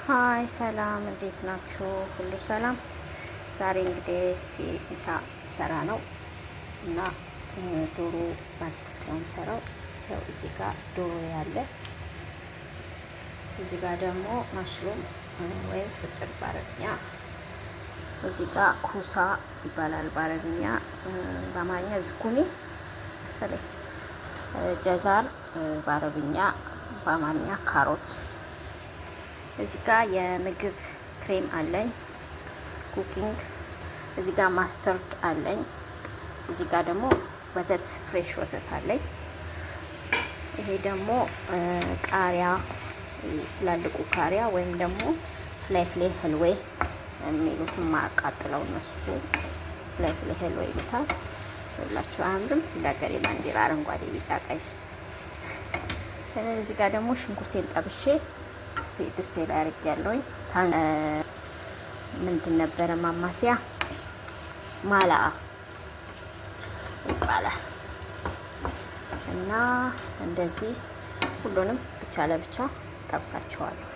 ሀይ ሰላም፣ እንዴት ናችሁ? ሁሉ ሰላም። ዛሬ እንግዲህ እስቲ ምሳ ሰራ ነው እና ዶሮ በአትክልት ነው የምሰራው። ያው እዚህ ጋር ዶሮ ያለ፣ እዚህ ጋር ደግሞ ማሽሩም ወይም ፍጥር በአረብኛ፣ እዚህ ጋር ኩሳ ይባላል በአረብኛ፣ በአማርኛ ዝኩኒ መሰለኝ፣ ጀዛር በአረብኛ፣ በአማርኛ ካሮት። እዚህ ጋር የምግብ ክሬም አለኝ ኩኪንግ። እዚህ ጋር ማስተርድ አለኝ። እዚህ ጋር ደግሞ ወተት ፍሬሽ ወተት አለኝ። ይሄ ደግሞ ቃሪያ፣ ትላልቁ ቃሪያ ወይም ደግሞ ፍላይፍሌ ህልዌ የሚሉት ማቃጥለው እነሱ ፍላይፍሌ ህልዌ ይሉታል። ሁላችሁ አንድም ለሀገሬ ባንዲራ አረንጓዴ፣ ቢጫ፣ ቀይ። እዚህ ጋር ደግሞ ሽንኩርቴን ጠብሼ ድስቴ ላይ አድርጌያለሁኝ። ምንድን ነበረ ማማሲያ ማላ ይባላል። እና እንደዚህ ሁሉንም ብቻ ለብቻ ጠብሳቸዋለሁ።